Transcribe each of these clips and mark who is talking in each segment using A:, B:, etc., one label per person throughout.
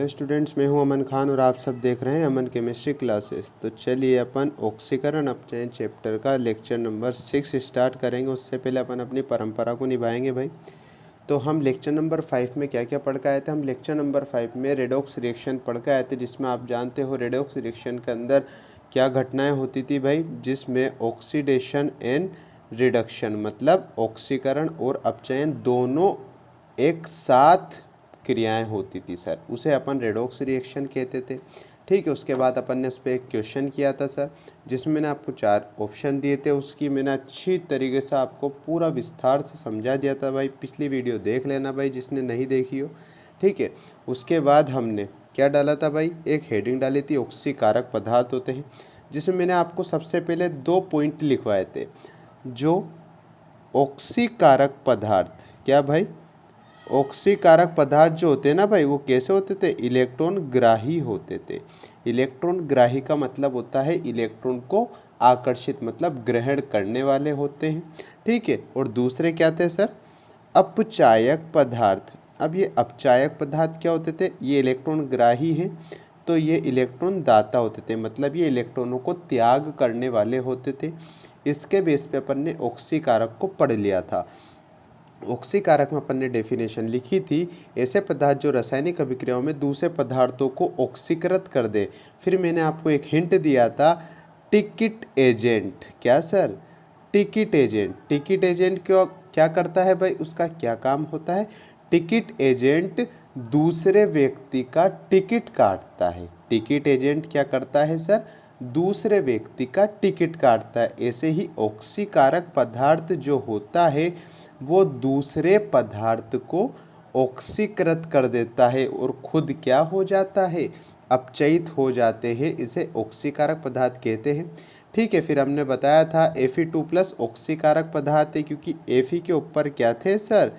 A: Hello students, मैं हूं अमन खान और आप सब देख रहे हैं अमन केमिस्ट्री क्लासेस। तो चलिए अपन ऑक्सीकरण अपचयन चैप्टर का लेक्चर नंबर 6 स्टार्ट करेंगे। उससे पहले अपन अपनी परंपरा को निभाएंगे भाई। तो हम लेक्चर नंबर 5 में क्या क्या पढ़ के आए थे? हम लेक्चर नंबर 5 में रेडॉक्स रिएक्शन पढ़ के आए थे, जिसमें आप जानते हो रेडॉक्स रिएक्शन के अंदर क्या घटनाएं होती थी भाई, जिसमें ऑक्सीडेशन एंड रिडक्शन मतलब ऑक्सीकरण और अपचयन दोनों एक साथ क्रियाएं होती थी सर, उसे अपन रेडॉक्स रिएक्शन कहते थे। ठीक है, उसके बाद अपन ने उस पर एक क्वेश्चन किया था सर, जिसमें मैंने आपको 4 ऑप्शन दिए थे। उसकी मैंने अच्छी तरीके से आपको पूरा विस्तार से समझा दिया था भाई। पिछली वीडियो देख लेना भाई जिसने नहीं देखी हो। ठीक है, उसके बाद हमने क्या डाला था भाई, एक हेडिंग डाली थी ऑक्सीकारक पदार्थ होते हैं, जिसमें मैंने आपको सबसे पहले 2 पॉइंट लिखवाए थे। जो ऑक्सीकारक पदार्थ, क्या भाई, ऑक्सीकारक पदार्थ जो होते हैं ना भाई, वो कैसे होते थे? इलेक्ट्रॉन ग्राही होते थे। इलेक्ट्रॉन ग्राही का मतलब होता है इलेक्ट्रॉन को आकर्षित मतलब ग्रहण करने वाले होते हैं। ठीक है, और दूसरे क्या थे सर? अपचायक पदार्थ। अब ये अपचायक पदार्थ क्या होते थे? ये इलेक्ट्रॉन ग्राही है तो ये इलेक्ट्रॉन दाता होते थे, मतलब ये इलेक्ट्रॉनों को त्याग करने वाले होते थे। इसके बेस पे अपन ने ऑक्सीकारक को पढ़ लिया था। ऑक्सीकारक में अपन ने डेफिनेशन लिखी थी, ऐसे पदार्थ जो रासायनिक अभिक्रियाओं में दूसरे पदार्थों को ऑक्सीकृत कर दे। फिर मैंने आपको एक हिंट दिया था, टिकिट एजेंट। क्या sir? Ticket agent. Ticket agent क्यों क्या करता है भाई, उसका क्या काम होता है? टिकिट एजेंट दूसरे व्यक्ति का टिकट काटता है। टिकिट एजेंट क्या करता है सर? दूसरे व्यक्ति का टिकट काटता है। ऐसे ही ऑक्सीकारक पदार्थ जो होता है वो दूसरे पदार्थ को ऑक्सीकृत कर देता है और खुद क्या हो जाता है? अपचयित हो जाते हैं। इसे ऑक्सीकारक पदार्थ कहते हैं। ठीक है, फिर हमने बताया था Fe2+ ऑक्सीकारक पदार्थ है, क्योंकि Fe के ऊपर क्या थे सर?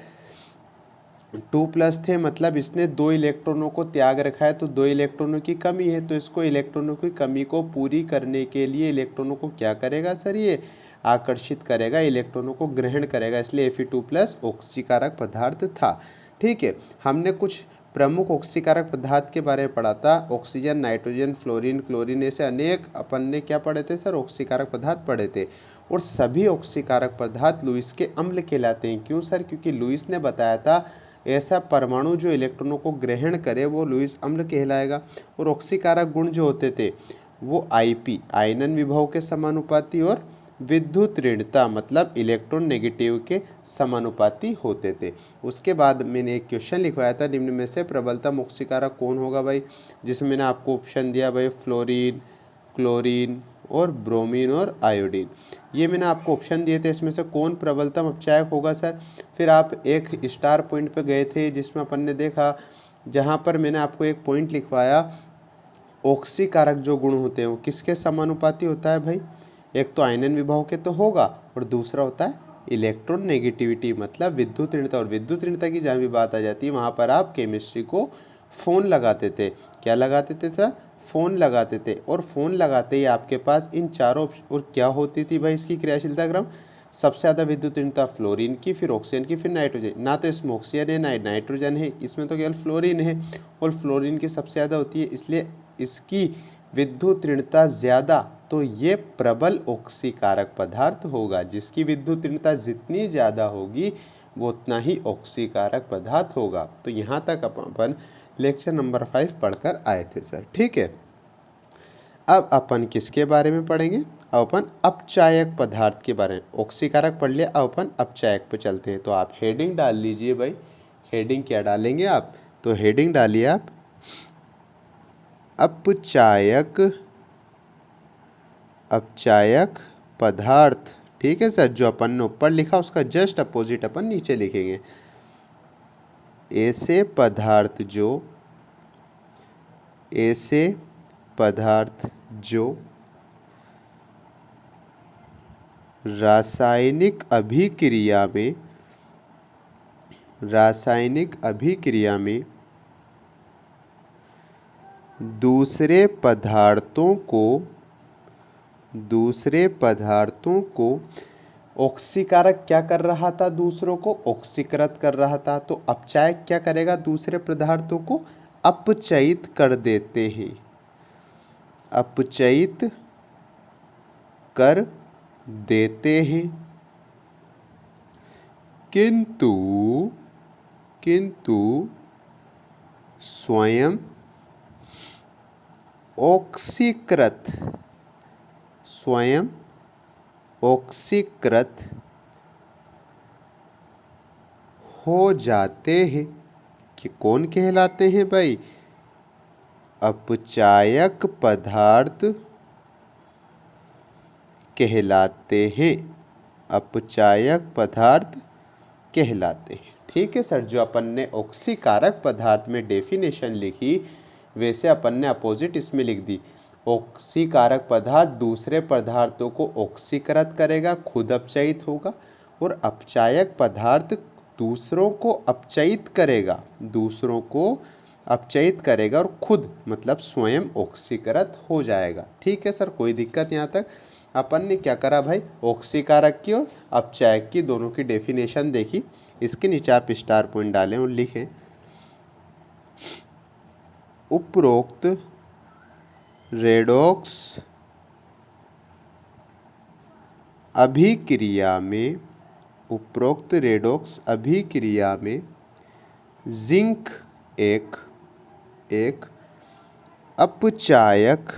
A: 2+ थे, मतलब इसने 2 इलेक्ट्रॉनों को त्याग रखा है, तो 2 इलेक्ट्रॉनों की कमी है, तो इसको इलेक्ट्रॉनों की कमी को पूरी करने के लिए इलेक्ट्रॉनों को क्या करेगा सर? ये आकर्षित करेगा, इलेक्ट्रॉनों को ग्रहण करेगा, इसलिए Fe2+ ऑक्सीकारक पदार्थ था। ठीक है, हमने कुछ प्रमुख ऑक्सीकारक पदार्थ के बारे में पढ़ा था। ऑक्सीजन, नाइट्रोजन, फ्लोरीन, क्लोरीन, ऐसे अनेक अपन ने क्या पढ़े थे सर? ऑक्सीकारक पदार्थ पढ़े थे। और सभी ऑक्सीकारक पदार्थ लुईस के अम्ल कहलाते हैं। क्यों सर? क्योंकि लुईस ने बताया था ऐसा परमाणु जो इलेक्ट्रॉनों को ग्रहण करे वो लुईस अम्ल कहलाएगा। और ऑक्सीकारक गुण जो होते थे वो Ip आयनन विभव के समानुपाती और विद्युत ऋणता मतलब इलेक्ट्रॉन नेगेटिव के समानुपाती होते थे। उसके बाद मैंने एक क्वेश्चन लिखवाया था, निम्न में से प्रबलतम ऑक्सीकारक कौन होगा भाई? जिसमें मैंने आपको ऑप्शन दिया भाई, फ्लोरीन, क्लोरीन और ब्रोमीन और आयोडीन। ये मैंने आपको ऑप्शन दिए थे, इसमें से कौन प्रबलतम अपचायक होगा सर? फिर आप एक स्टार पॉइंट पे गए थे, जिसमें अपन ने देखा, जहाँ पर मैंने आपको एक पॉइंट लिखवाया, ऑक्सीकारक जो गुण होते हैं वो किसके समानुपाती होता है भाई? एक तो आयनन विभव के तो होगा, और दूसरा होता है इलेक्ट्रॉन नेगेटिविटी मतलब विद्युत ऋणता। और विद्युत ऋणता की जहाँ भी बात आ जाती है वहाँ पर आप केमिस्ट्री को फ़ोन लगाते थे। क्या लगाते थे सर? फ़ोन लगाते थे। और फ़ोन लगाते ही आपके पास इन चारों और क्या होती थी भाई इसकी क्रियाशीलता क्रम? सबसे ज़्यादा विद्युत ऋणता फ्लोरीन की, फिर ऑक्सीजन की, फिर नाइट्रोजन। ना तो इसमें ऑक्सीजन है ना नाइट्रोजन है, इसमें तो केवल फ्लोरीन है, और फ्लोरीन की सबसे ज़्यादा होती है, इसलिए इसकी विद्युत ऋणता ज़्यादा। तो ये प्रबल ऑक्सीकारक पदार्थ होगा। जिसकी विद्युत ऋणता जितनी ज़्यादा होगी वो उतना ही ऑक्सीकारक पदार्थ होगा। तो यहाँ तक अपन लेक्चर नंबर 5 पढ़कर आए थे सर। ठीक है, अब अपन किसके बारे में पढ़ेंगे? अब अपन अपचायक पदार्थ के बारे में। ऑक्सीकारक पढ़ लिया, अब अपन अपचायक पे चलते हैं। तो आप हेडिंग डाल लीजिए भाई। हेडिंग क्या डालेंगे आप? तो हेडिंग डालिए आप अपचायक पदार्थ। ठीक है सर, जो अपन ने ऊपर लिखा उसका जस्ट अपोजिट अपन नीचे लिखेंगे। ऐसे पदार्थ जो रासायनिक अभिक्रिया में दूसरे पदार्थों को ऑक्सीकारक क्या कर रहा था? दूसरों को ऑक्सीकृत कर रहा था। तो अपचायक क्या करेगा? दूसरे पदार्थों को अपचयित कर देते हैं, अपचयित कर देते हैं। किंतु किंतु स्वयं ऑक्सीकृत, स्वयं ऑक्सीकृत हो जाते हैं। कि कौन कहलाते हैं भाई? अपचायक पदार्थ कहलाते हैं, अपचायक पदार्थ कहलाते हैं। ठीक है सर, जो अपन ने ऑक्सीकारक पदार्थ में डेफिनेशन लिखी वैसे अपन ने अपोजिट इसमें लिख दी। ऑक्सीकारक पदार्थ दूसरे पदार्थों को ऑक्सीकृत करेगा, खुद अपचयित होगा, और अपचायक पदार्थ दूसरों को अपचयित करेगा, दूसरों को अपचयित करेगा और खुद मतलब स्वयं ऑक्सीकृत हो जाएगा। ठीक है सर, कोई दिक्कत यहाँ तक? अपन ने क्या करा भाई, ऑक्सीकारक की और अपचायक की दोनों की डेफिनेशन देखी। इसके नीचे आप स्टार पॉइंट डालें और लिखें उपरोक्त रेडॉक्स अभिक्रिया में, उपरोक्त रेडॉक्स अभिक्रिया में जिंक एक अपचायक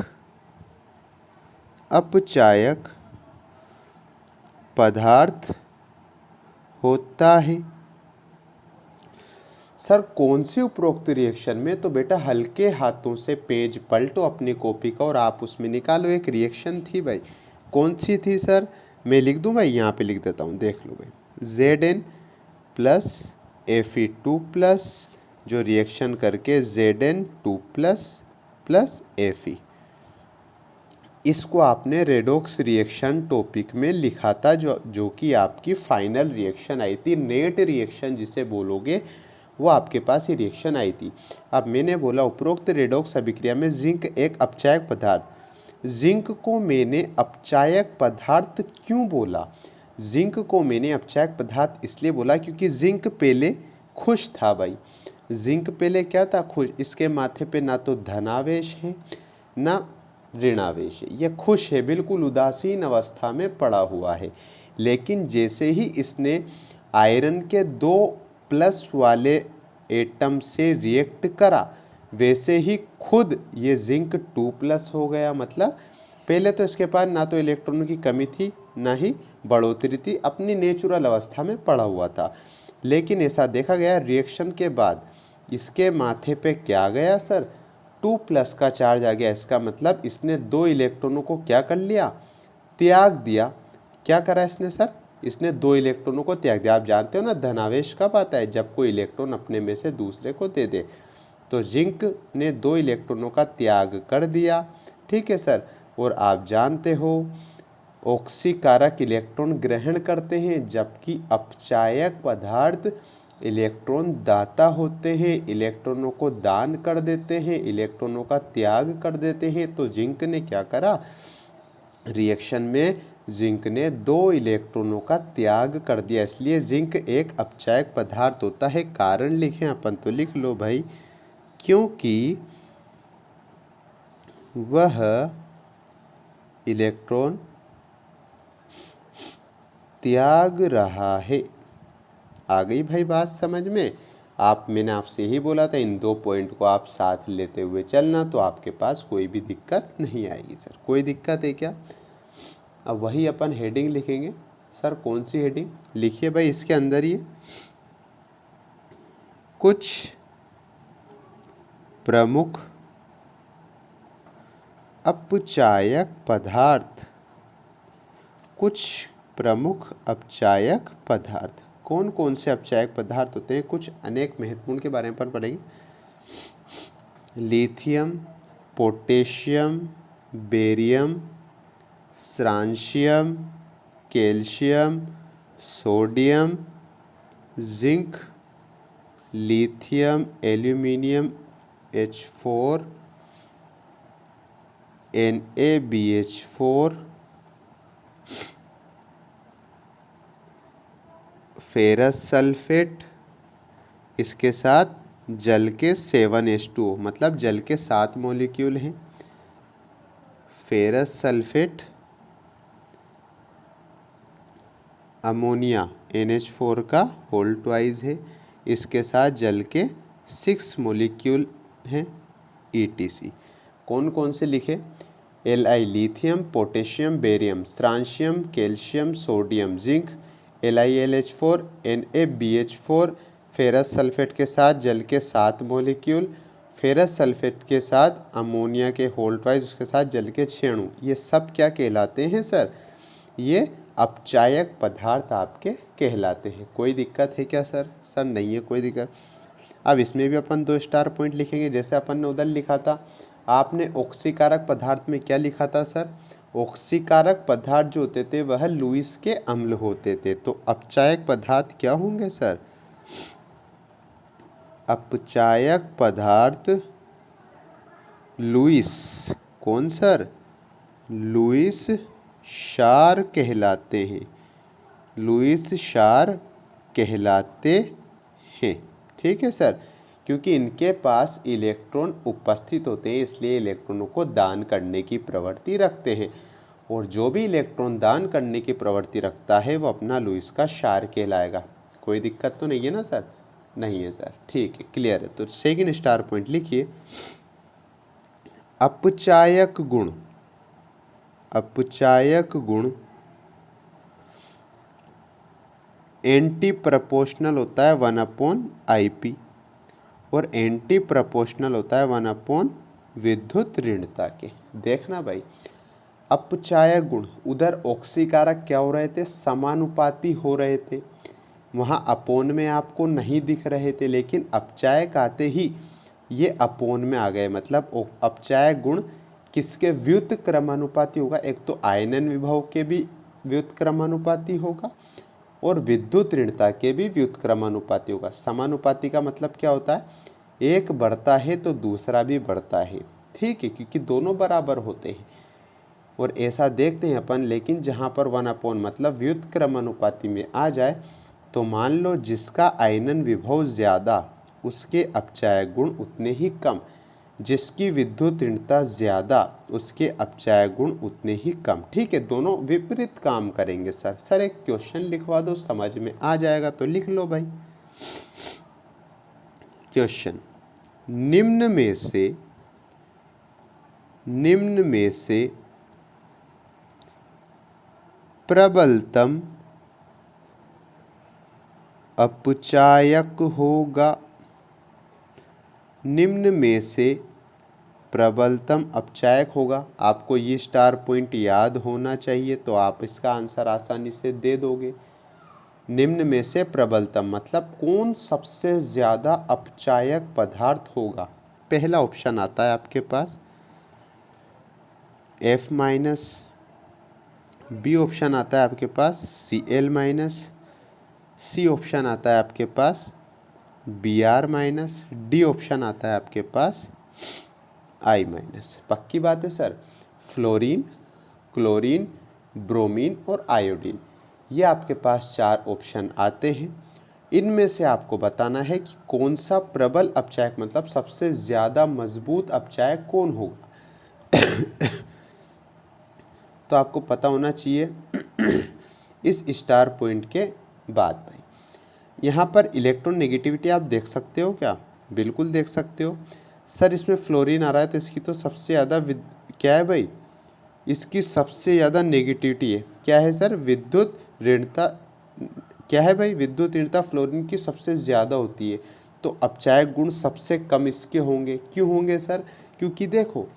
A: पदार्थ होता है। सर कौन सी उपरोक्त रिएक्शन में? तो बेटा हल्के हाथों से पेज पलटो अपनी कॉपी का और आप उसमें निकालो। एक रिएक्शन थी भाई, कौन सी थी सर? मैं लिख दूं भाई, यहाँ पे लिख देता हूँ, देख लो भाई। Zn प्लस Fe2 प्लस जो रिएक्शन करके Zn2 प्लस प्लस Fe, इसको आपने रेडॉक्स रिएक्शन टॉपिक में लिखा था, जो कि आपकी फाइनल रिएक्शन आई थी, नेट रिएक्शन जिसे बोलोगे, वो आपके पास ये रिएक्शन आई थी। अब मैंने बोला उपरोक्त रेडॉक्स अभिक्रिया में जिंक एक अपचायक पदार्थ। जिंक को मैंने अपचायक पदार्थ क्यों बोला? जिंक को मैंने अपचायक पदार्थ इसलिए बोला क्योंकि जिंक पहले खुश था भाई। जिंक पहले क्या था? खुश। इसके माथे पे ना तो धनावेश है ना ऋणावेश है, यह खुश है, बिल्कुल उदासीन अवस्था में पड़ा हुआ है। लेकिन जैसे ही इसने आयरन के 2 प्लस वाले एटम से रिएक्ट करा, वैसे ही खुद ये जिंक 2 प्लस हो गया। मतलब पहले तो इसके पास ना तो इलेक्ट्रॉनों की कमी थी ना ही बढ़ोतरी थी, अपनी नेचुरल अवस्था में पड़ा हुआ था। लेकिन ऐसा देखा गया रिएक्शन के बाद इसके माथे पे क्या गया सर? 2 प्लस का चार्ज आ गया। इसका मतलब इसने 2 इलेक्ट्रॉनों को क्या कर लिया? त्याग दिया। क्या करा इसने सर? इसने 2 इलेक्ट्रॉनों को त्याग दिया। आप जानते हो ना धनावेश कब आता है? जब कोई इलेक्ट्रॉन अपने में से दूसरे को दे दे। तो जिंक ने 2 इलेक्ट्रॉनों का त्याग कर दिया। ठीक है सर, और आप जानते हो ऑक्सीकारक इलेक्ट्रॉन ग्रहण करते हैं, जबकि अपचायक पदार्थ इलेक्ट्रॉन दाता होते हैं, इलेक्ट्रॉनों को दान कर देते हैं, इलेक्ट्रॉनों का त्याग कर देते हैं। तो जिंक ने क्या करा? रिएक्शन में जिंक ने 2 इलेक्ट्रॉनों का त्याग कर दिया, इसलिए जिंक एक अपचायक पदार्थ होता है। कारण लिखें अपन तो लिख लो भाई, क्योंकि वह इलेक्ट्रॉन त्याग रहा है। आ गई भाई बात समझ में? मैंने आपसे ही बोला था इन 2 पॉइंट को आप साथ लेते हुए चलना, तो आपके पास कोई भी दिक्कत नहीं आएगी। सर कोई दिक्कत है क्या? अब वही अपन हेडिंग लिखेंगे। सर कौन सी हेडिंग? लिखिए भाई इसके अंदर ही कुछ प्रमुख अपचायक पदार्थ, कुछ प्रमुख अपचायक पदार्थ। कौन कौन से अपचायक पदार्थ होते हैं? कुछ अनेक महत्वपूर्ण के बारे में अपन पढ़ेंगे। Lithium, potassium, barium, स्ट्रांशियम, calcium, sodium, zinc, lithium, aluminium, H4, NaBH4, ferrous sulphate, इसके साथ जल के 7H2O मतलब जल के 7 मॉलिक्यूल हैं। फेरस सल्फेट, अमोनिया NH4 का होल ट्वाइस है, इसके साथ जल के 6 मॉलिक्यूल हैं ETC। कौन कौन से लिखे? Li lithium, potassium, barium, स्ट्रांशियम, calcium, sodium, zinc, LiLH4, NaBH4, ferrous sulphate के साथ जल के 7 मॉलिक्यूल, फेरस सल्फेट के साथ अमोनिया के होल ट्वाइस, उसके साथ जल के 6 अणु। ये सब क्या कहलाते हैं सर? ये अपचायक पदार्थ आपके कहलाते हैं। कोई दिक्कत है क्या सर? सर नहीं है कोई दिक्कत। अब इसमें भी अपन 2 स्टार पॉइंट लिखेंगे जैसे अपन ने उधर लिखा था। आपने ऑक्सीकारक पदार्थ में क्या लिखा था सर? ऑक्सीकारक पदार्थ जो होते थे वह लुईस के अम्ल होते थे। तो अपचायक पदार्थ क्या होंगे सर? अपचायक पदार्थ लुईस, कौन सर? लुईस क्षार कहलाते हैं। लुईस क्षार कहलाते हैं। ठीक है सर, क्योंकि इनके पास इलेक्ट्रॉन उपस्थित होते हैं इसलिए इलेक्ट्रॉनों को दान करने की प्रवृत्ति रखते हैं, और जो भी इलेक्ट्रॉन दान करने की प्रवृत्ति रखता है वो अपना लुईस का क्षार कहलाएगा। कोई दिक्कत तो नहीं है ना सर? नहीं है सर, ठीक है, क्लियर है। तो सेकंड स्टार पॉइंट लिखिए, अपचायक गुण। अपचायक गुण एंटी प्रोपोर्शनल होता है 1/IP और एंटी प्रोपोर्शनल होता है 1/ विद्युत ऋणता के। देखना भाई, अपचायक गुण उधर ऑक्सीकारक क्या हो रहे थे? समानुपाती हो रहे थे, वहाँ अपोन में आपको नहीं दिख रहे थे, लेकिन अपचायक आते ही ये अपोन में आ गए। मतलब अपचायक गुण किसके व्युत्क्रमानुपाती होगा? एक तो आयनन विभव के भी व्युत्क्रमानुपाती होगा और विद्युत ऋणता के भी व्युत्क्रमानुपाती होगा। समानुपाती का मतलब क्या होता है? एक बढ़ता है तो दूसरा भी बढ़ता है, ठीक है, क्योंकि दोनों बराबर होते हैं। और ऐसा देखते हैं अपन, लेकिन जहाँ पर 1/ मतलब व्युत्क्रमानुपाती में आ जाए तो मान लो जिसका आयनन विभव ज़्यादा उसके अपचायक गुण उतने ही कम, जिसकी विद्युत ऋणता ज़्यादा उसके अपचायक गुण उतने ही कम। ठीक है, दोनों विपरीत काम करेंगे सर। सर एक क्वेश्चन लिखवा दो, समझ में आ जाएगा तो लिख लो भाई। क्वेश्चन, निम्न में से प्रबलतम अपचायक होगा। निम्न में से प्रबलतम अपचायक होगा। आपको ये स्टार पॉइंट याद होना चाहिए तो आप इसका आंसर आसानी से दे दोगे। निम्न में से प्रबलतम मतलब कौन सबसे ज़्यादा अपचायक पदार्थ होगा? पहला ऑप्शन आता है आपके पास F-, बी ऑप्शन आता है आपके पास Cl-, सी ऑप्शन आता है आपके पास Br-, डी ऑप्शन आता है आपके पास I-। पक्की बात है सर? फ्लोरीन, क्लोरीन, ब्रोमीन और आयोडीन, ये आपके पास 4 ऑप्शन आते हैं। इनमें से आपको बताना है कि कौन सा प्रबल अपचायक मतलब सबसे ज़्यादा मजबूत अपचायक कौन होगा। तो आपको पता होना चाहिए इस स्टार पॉइंट के बाद। भाई यहाँ पर इलेक्ट्रॉन नेगेटिविटी आप देख सकते हो क्या? बिल्कुल देख सकते हो सर। इसमें फ्लोरीन आ रहा है तो इसकी तो सबसे ज़्यादा क्या है भाई? इसकी सबसे ज़्यादा नेगेटिविटी है। क्या है सर? विद्युत ऋणता। क्या है भाई? विद्युत ऋणता फ्लोरीन की सबसे ज़्यादा होती है, तो अपचायक गुण सबसे कम इसके होंगे। क्यों होंगे सर? क्योंकि देखो,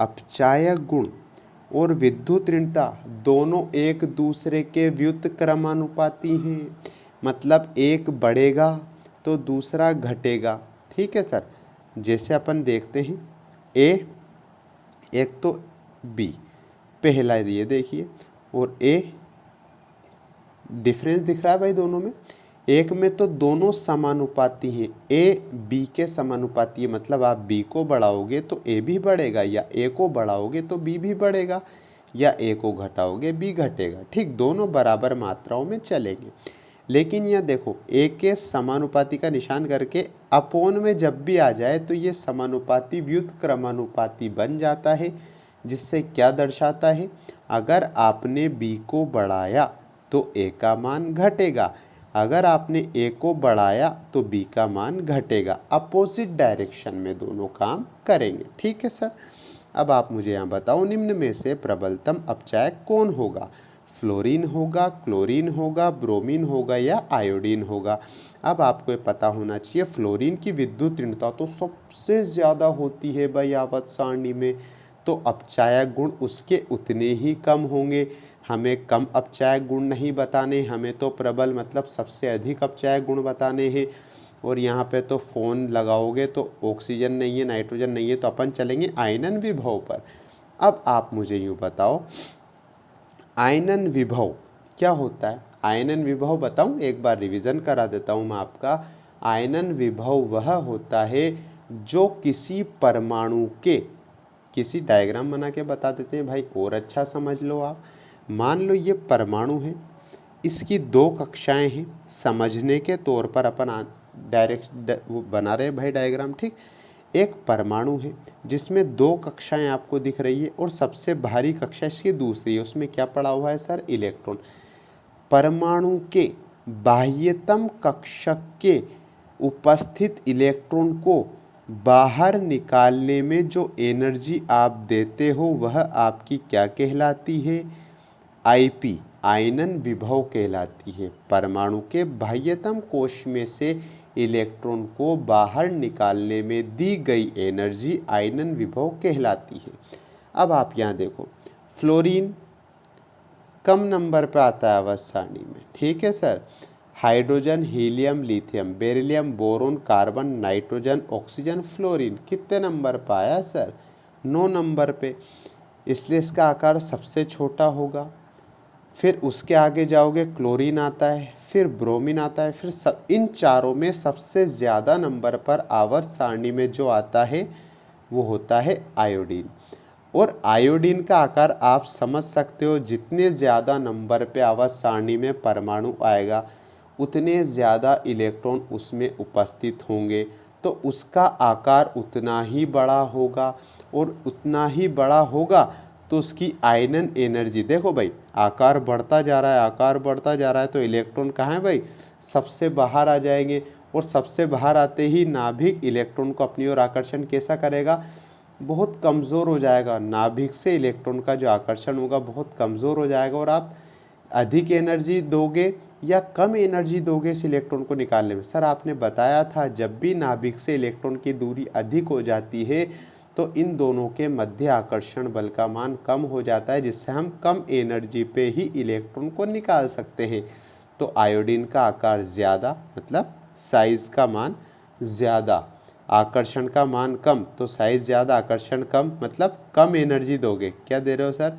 A: अपचायक गुण और विद्युत ऋणता दोनों एक दूसरे के व्युत्क्रमानुपाती हैं। मतलब एक बढ़ेगा तो दूसरा घटेगा। ठीक है सर, जैसे अपन देखते हैं ए एक तो बी, पहला ये देखिए, और ए डिफरेंस दिख रहा है भाई दोनों में। एक में तो दोनों समानुपाती हैं, ए बी के समानुपाती है, मतलब आप बी को बढ़ाओगे तो ए भी बढ़ेगा, या ए को बढ़ाओगे तो बी भी बढ़ेगा, या ए को घटाओगे बी घटेगा। ठीक, दोनों बराबर मात्राओं में चलेंगे। लेकिन यह देखो ए के समानुपाती का निशान करके अपोन में जब भी आ जाए तो ये समानुपाती व्युत्क्रमानुपाती बन जाता है, जिससे क्या दर्शाता है, अगर आपने बी को बढ़ाया तो ए का मान घटेगा, अगर आपने ए को बढ़ाया तो बी का मान घटेगा। अपोजिट डायरेक्शन में दोनों काम करेंगे। ठीक है सर। अब आप मुझे यहाँ बताओ, निम्न में से प्रबलतम अपचायक कौन होगा? फ्लोरीन होगा, क्लोरीन होगा, ब्रोमीन होगा या आयोडीन होगा? अब आपको ये पता होना चाहिए फ्लोरीन की विद्युत ऋणता तो सबसे ज़्यादा होती है भाई आवर्त सारणी में, तो अपचायक गुण उसके उतने ही कम होंगे। हमें कम अपचायक गुण नहीं बताने, हमें तो प्रबल मतलब सबसे अधिक अपचायक गुण बताने हैं। और यहाँ पे तो फ़ोन लगाओगे तो ऑक्सीजन नहीं है, नाइट्रोजन नहीं है, तो अपन चलेंगे आयनन विभव पर। अब आप मुझे यूँ बताओ, आयनन विभव क्या होता है? आयनन विभव बताऊं, एक बार रिवीजन करा देता हूं मैं आपका। आयनन विभव वह होता है जो किसी परमाणु के, किसी डायग्राम बना के बता देते हैं भाई और अच्छा समझ लो आप। मान लो ये परमाणु है, इसकी दो कक्षाएं हैं, समझने के तौर पर अपन डायरेक्ट वो बना रहे हैं भाई डायग्राम। ठीक, एक परमाणु है जिसमें दो कक्षाएं आपको दिख रही है और सबसे भारी कक्षा इसकी दूसरी है, उसमें क्या पड़ा हुआ है सर? इलेक्ट्रॉन। परमाणु के बाह्यतम कक्षक के उपस्थित इलेक्ट्रॉन को बाहर निकालने में जो एनर्जी आप देते हो वह आपकी क्या कहलाती है? आईपी, आयनन विभव कहलाती है। परमाणु के बाह्यतम कोश में से इलेक्ट्रॉन को बाहर निकालने में दी गई एनर्जी आयनन विभव कहलाती है। अब आप यहाँ देखो, फ्लोरीन कम नंबर पे आता है आवर्त सारणी में। ठीक है sir. Hydrogen, helium, lithium, beryllium, boron, carbon, nitrogen, oxygen, fluorine कितने नंबर पर आया सर? 9 नंबर पे, इसलिए इसका आकार सबसे छोटा होगा। फिर उसके आगे जाओगे, क्लोरीन आता है, फिर ब्रोमीन आता है, फिर इन चारों में सबसे ज़्यादा नंबर पर आवर्त सारणी में जो आता है वो होता है आयोडीन। और आयोडीन का आकार आप समझ सकते हो, जितने ज़्यादा नंबर पे आवर्त सारणी में परमाणु आएगा उतने ज़्यादा इलेक्ट्रॉन उसमें उपस्थित होंगे, तो उसका आकार उतना ही बड़ा होगा, और उतना ही बड़ा होगा तो उसकी आयनन एनर्जी, देखो भाई आकार बढ़ता जा रहा है, आकार बढ़ता जा रहा है, तो इलेक्ट्रॉन कहाँ है भाई? सबसे बाहर आ जाएंगे, और सबसे बाहर आते ही नाभिक इलेक्ट्रॉन को अपनी ओर आकर्षण कैसा करेगा? बहुत कमज़ोर हो जाएगा। नाभिक से इलेक्ट्रॉन का जो आकर्षण होगा बहुत कमज़ोर हो जाएगा, और आप अधिक एनर्जी दोगे या कम एनर्जी दोगे इस इलेक्ट्रॉन को निकालने में? सर आपने बताया था जब भी नाभिक से इलेक्ट्रॉन की दूरी अधिक हो जाती है तो इन दोनों के मध्य आकर्षण बल का मान कम हो जाता है, जिससे हम कम एनर्जी पे ही इलेक्ट्रॉन को निकाल सकते हैं। तो आयोडीन का आकार ज़्यादा मतलब साइज का मान ज़्यादा, आकर्षण का मान कम, तो साइज ज़्यादा आकर्षण कम, मतलब कम एनर्जी दोगे। क्या दे रहे हो सर?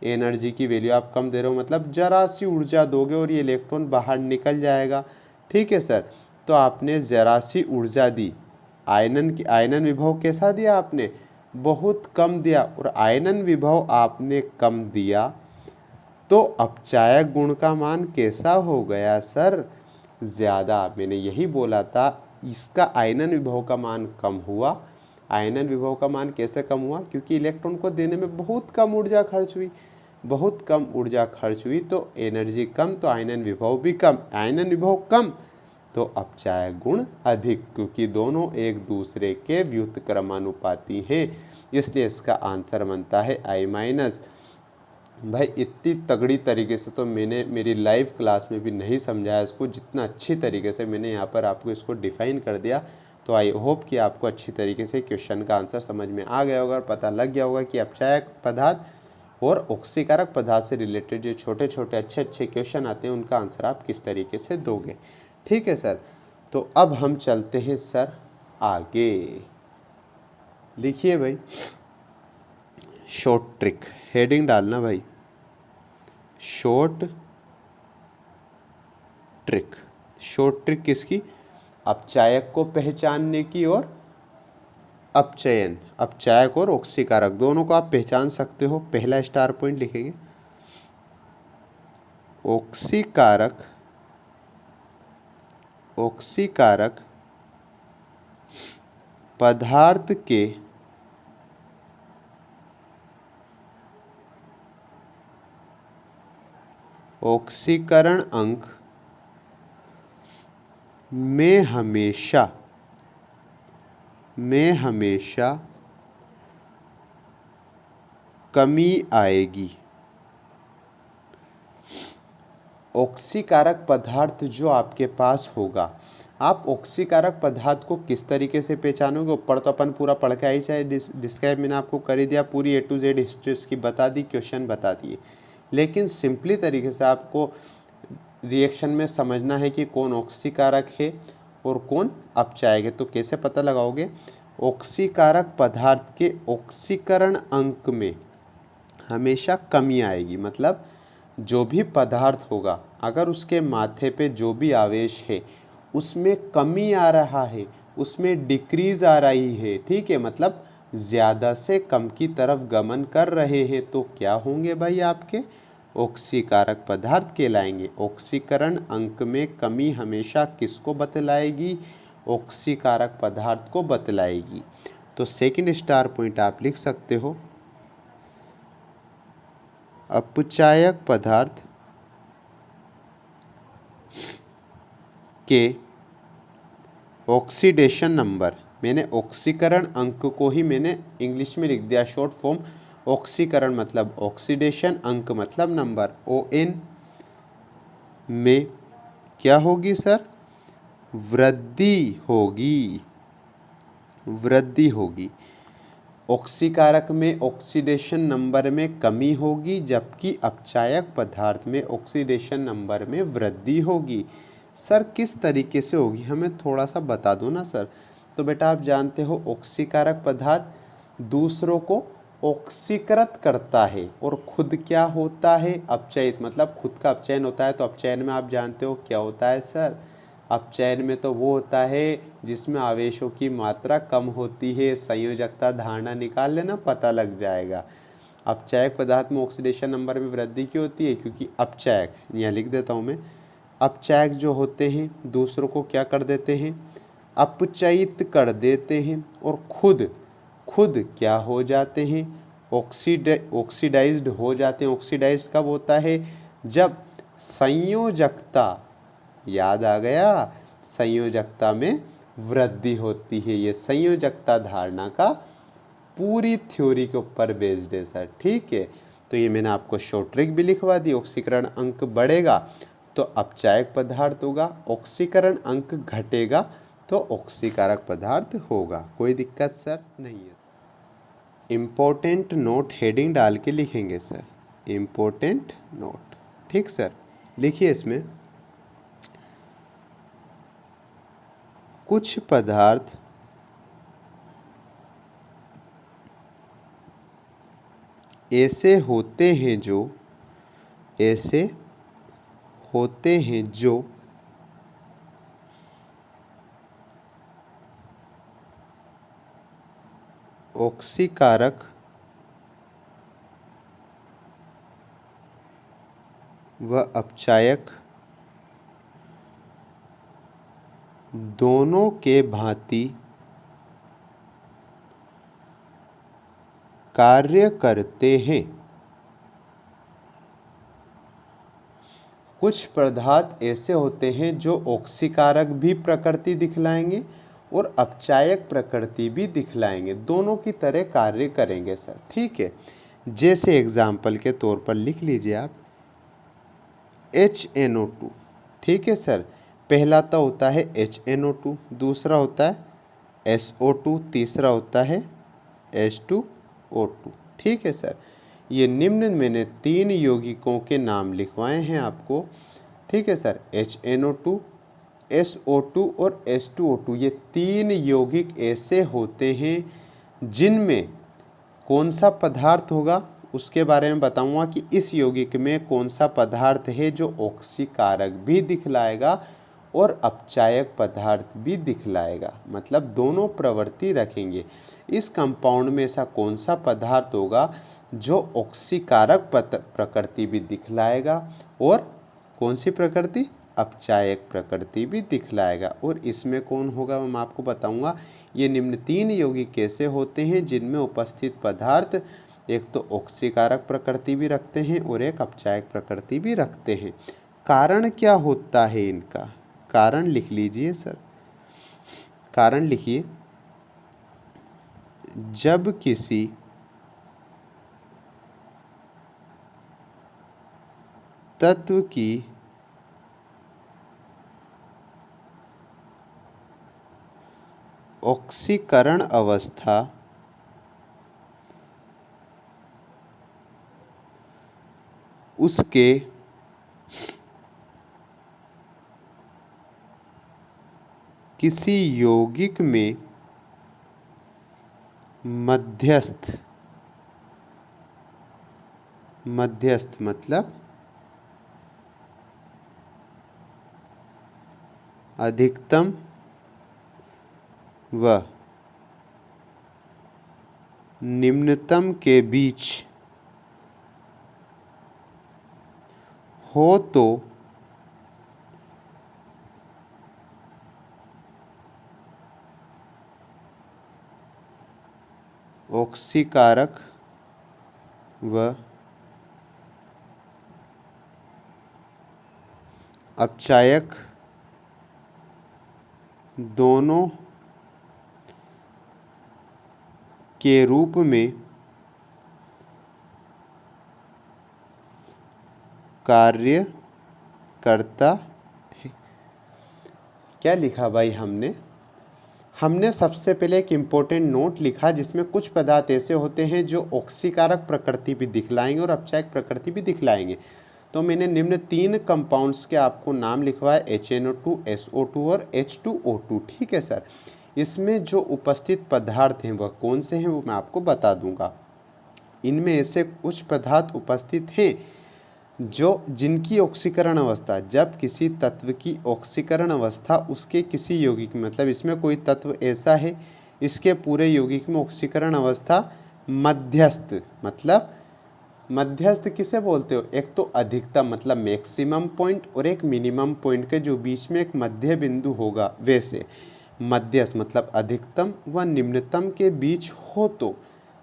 A: एनर्जी की वैल्यू आप कम दे रहे हो, मतलब जरा सी ऊर्जा दोगे और ये इलेक्ट्रॉन बाहर निकल जाएगा। ठीक है सर। तो आपने जरा सी ऊर्जा दी, आयनन विभव कैसा दिया आपने? बहुत कम दिया। और आयनन विभव आपने कम दिया तो अपचायक गुण का मान कैसा हो गया सर? ज़्यादा। मैंने यही बोला था, इसका आयनन विभव का मान कम हुआ। आयनन विभव का मान कैसे कम हुआ? क्योंकि इलेक्ट्रॉन को देने में बहुत कम ऊर्जा खर्च हुई, बहुत कम ऊर्जा खर्च हुई तो एनर्जी कम, तो आयनन विभव भी कम। आयनन विभव कम तो अपचायक गुण अधिक, क्योंकि दोनों एक दूसरे के व्युत्क्रमानुपाती हैं, इसलिए इसका आंसर बनता है I-। भाई इतनी तगड़ी तरीके से तो मैंने मेरी लाइव क्लास में भी नहीं समझाया इसको, जितना अच्छी तरीके से मैंने यहाँ पर आपको इसको डिफाइन कर दिया। तो आई होप कि आपको अच्छी तरीके से क्वेश्चन का आंसर समझ में आ गया होगा और पता लग गया होगा कि अपचायक पदार्थ और ऑक्सीकारक पदार्थ से रिलेटेड जो छोटे छोटे अच्छे क्वेश्चन आते हैं उनका आंसर आप किस तरीके से दोगे। ठीक है सर। तो अब हम चलते हैं सर आगे। लिखिए भाई, शॉर्ट ट्रिक, हेडिंग डालना भाई, शॉर्ट ट्रिक। शॉर्ट ट्रिक किसकी? अपचायक को पहचानने की और अपचयन, अपचायक और ऑक्सीकारक दोनों को आप पहचान सकते हो। पहला स्टार पॉइंट लिखेंगे, ऑक्सीकारक ऑक्सीकारक पदार्थ के ऑक्सीकरण अंक में हमेशा कमी आएगी। ऑक्सीकारक पदार्थ जो आपके पास होगा, आप ऑक्सीकारक पदार्थ को किस तरीके से पहचानोगे? ऊपर तो अपन पूरा पढ़ के आई, चाहे डिस्क्राइब मैंने आपको कर ही दिया, पूरी A to Z हिस्ट्री उसकी बता दी, क्वेश्चन बता दिए। लेकिन सिंपली तरीके से आपको रिएक्शन में समझना है कि कौन ऑक्सीकारक है और कौन अपचायक है। तो कैसे पता लगाओगे? ऑक्सीकारक पदार्थ के ऑक्सीकरण अंक में हमेशा कमी आएगी। मतलब जो भी पदार्थ होगा, अगर उसके माथे पे जो भी आवेश है उसमें कमी आ रहा है, उसमें डिक्रीज आ रही है, ठीक है, मतलब ज़्यादा से कम की तरफ गमन कर रहे हैं, तो क्या होंगे भाई? आपके ऑक्सीकारक पदार्थ कहलाएंगे। ऑक्सीकरण अंक में कमी हमेशा किसको बतलाएगी? ऑक्सीकारक पदार्थ को बतलाएगी। तो सेकंड स्टार पॉइंट आप लिख सकते हो, अपचायक पदार्थ के ऑक्सीडेशन नंबर, मैंने ऑक्सीकरण अंक को ही मैंने इंग्लिश में लिख दिया शॉर्ट फॉर्म। ऑक्सीकरण मतलब ऑक्सीडेशन, अंक मतलब नंबर, ON में क्या होगी सर? वृद्धि होगी। ऑक्सीकारक में ऑक्सीडेशन नंबर में कमी होगी, जबकि अपचायक पदार्थ में ऑक्सीडेशन नंबर में वृद्धि होगी। सर किस तरीके से होगी, हमें थोड़ा सा बता दो ना सर। तो बेटा आप जानते हो ऑक्सीकारक पदार्थ दूसरों को ऑक्सीकृत करता है और खुद क्या होता है? अपचयित, मतलब खुद का अपचयन होता है। तो अपचयन में आप जानते हो क्या होता है सर? अपचयन में तो वो होता है जिसमें आवेशों की मात्रा कम होती है। संयोजकता धारणा निकाल लेना, पता लग जाएगा। अपचायक पदार्थ में ऑक्सीडेशन नंबर में वृद्धि क्यों होती है? क्योंकि अपचायक, यहाँ लिख देता हूँ मैं, अपचायक जो होते हैं दूसरों को क्या कर देते हैं? अपचयित कर देते हैं और खुद क्या हो जाते हैं? ऑक्सीडाइज्ड हो जाते हैं। ऑक्सीडाइज्ड कब होता है? जब संयोजकता, याद आ गया, संयोजकता में वृद्धि होती है। ये संयोजकता धारणा का पूरी थ्योरी के ऊपर बेस्ड है सर, ठीक है। तो ये मैंने आपको शॉर्ट ट्रिक भी लिखवा दी। ऑक्सीकरण अंक बढ़ेगा तो अपचायक पदार्थ होगा, ऑक्सीकरण अंक घटेगा तो ऑक्सीकारक पदार्थ होगा। कोई दिक्कत सर नहीं है। इम्पोर्टेंट नोट हेडिंग डाल के लिखेंगे सर, इम्पोर्टेंट नोट, ठीक सर। लिखिए इसमें, कुछ पदार्थ ऐसे होते हैं जो ऑक्सीकारक व अपचायक दोनों के भांति कार्य करते हैं। कुछ पदार्थ ऐसे होते हैं जो ऑक्सीकारक भी प्रकृति दिखलाएंगे और अपचायक प्रकृति भी दिखलाएंगे, दोनों की तरह कार्य करेंगे सर, ठीक है। जैसे एग्जाम्पल के तौर पर लिख लीजिए आप HNO2, ठीक है सर। पहला तो होता है HNO2, दूसरा होता है SO2, तीसरा होता है H2O2, ठीक है सर। ये निम्न मैंने 3 यौगिकों के नाम लिखवाए हैं आपको, ठीक है सर। HNO2, SO2 और H2O2, ये 3 यौगिक ऐसे होते हैं जिनमें कौन सा पदार्थ होगा उसके बारे में बताऊंगा कि इस यौगिक में कौन सा पदार्थ है जो ऑक्सीकारक भी दिखलाएगा और अपचायक पदार्थ भी दिखलाएगा, मतलब दोनों प्रवृत्ति रखेंगे। इस कंपाउंड में ऐसा कौन सा पदार्थ होगा जो ऑक्सीकारक प्रकृति भी दिखलाएगा और कौन सी प्रकृति? अपचायक प्रकृति भी दिखलाएगा। और इसमें कौन होगा मैं आपको बताऊंगा। ये निम्न 3 यौगिक कैसे होते हैं जिनमें उपस्थित पदार्थ एक तो ऑक्सीकारक प्रकृति भी रखते हैं और एक अपचायक प्रकृति भी रखते हैं। कारण क्या होता है इनका, कारण लिख लीजिए सर, कारण लिखिए। जब किसी तत्व की ऑक्सीकरण अवस्था उसके किसी यौगिक में मध्यस्थ मतलब अधिकतम व निम्नतम के बीच हो तो ऑक्सीकारक व अपचायक दोनों के रूप में कार्य करता है। क्या लिखा भाई हमने सबसे पहले एक इम्पोर्टेंट नोट लिखा जिसमें कुछ पदार्थ ऐसे होते हैं जो ऑक्सीकारक प्रकृति भी दिखलाएंगे और अपचायक प्रकृति भी दिखलाएंगे। तो मैंने निम्न 3 कंपाउंड्स के आपको नाम लिखवाए HNO2, SO2 और H2O2। ठीक है सर। इसमें जो उपस्थित पदार्थ हैं वह कौन से हैं वो मैं आपको बता दूंगा। इनमें ऐसे कुछ पदार्थ उपस्थित हैं जिनकी ऑक्सीकरण अवस्था, जब किसी तत्व की ऑक्सीकरण अवस्था उसके किसी यौगिक में, मतलब इसमें कोई तत्व ऐसा है इसके पूरे यौगिक में ऑक्सीकरण अवस्था मध्यस्थ, मतलब मध्यस्थ किसे बोलते हो, एक तो अधिकतम मतलब मैक्सिमम पॉइंट और एक मिनिमम पॉइंट के जो बीच में एक मध्य बिंदु होगा, वैसे मध्यस्थ मतलब अधिकतम व निम्नतम के बीच हो तो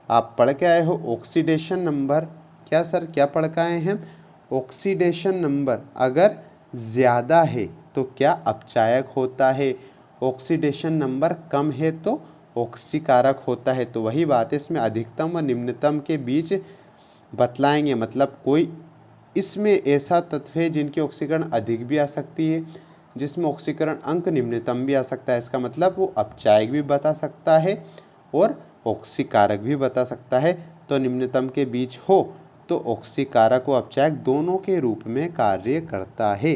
A: आप पढ़ के आए हो ऑक्सीडेशन नंबर। क्या सर, क्या पढ़ के आए हैं? ऑक्सीडेशन नंबर अगर ज़्यादा है तो क्या अपचायक होता है, ऑक्सीडेशन नंबर कम है तो ऑक्सीकारक होता है। तो वही बात है, इसमें अधिकतम व निम्नतम के बीच बतलाएंगे, मतलब कोई इसमें ऐसा तत्व है जिनकी ऑक्सीकरण अधिक भी आ सकती है, जिसमें ऑक्सीकरण अंक निम्नतम भी आ सकता है। इसका मतलब वो अपचायक भी बता सकता है और ऑक्सीकारक भी बता सकता है। तो निम्नतम के बीच हो तो ऑक्सीकारक व अपचायक दोनों के रूप में कार्य करता है।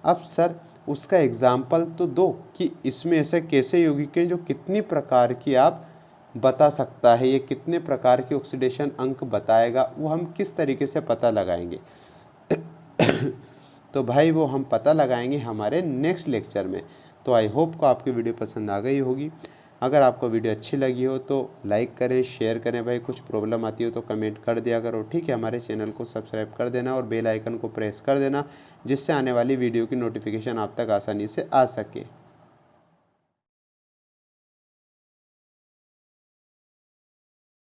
A: अब सर उसका एग्जाम्पल तो दो कि इसमें ऐसे कैसे यौगिक हैं जो कितनी प्रकार की आप बता सकता है, ये कितने प्रकार की ऑक्सीडेशन अंक बताएगा, वो हम किस तरीके से पता लगाएंगे। तो भाई वो हम पता लगाएंगे हमारे नेक्स्ट लेक्चर में। तो आई होप को आपकी वीडियो पसंद आ गई होगी। अगर आपको वीडियो अच्छी लगी हो तो लाइक करें, शेयर करें। भाई कुछ प्रॉब्लम आती हो तो कमेंट कर दिया करो, ठीक है। हमारे चैनल को सब्सक्राइब कर देना और बेल आइकन को प्रेस कर देना, जिससे आने वाली वीडियो की नोटिफिकेशन आप तक आसानी से आ सके।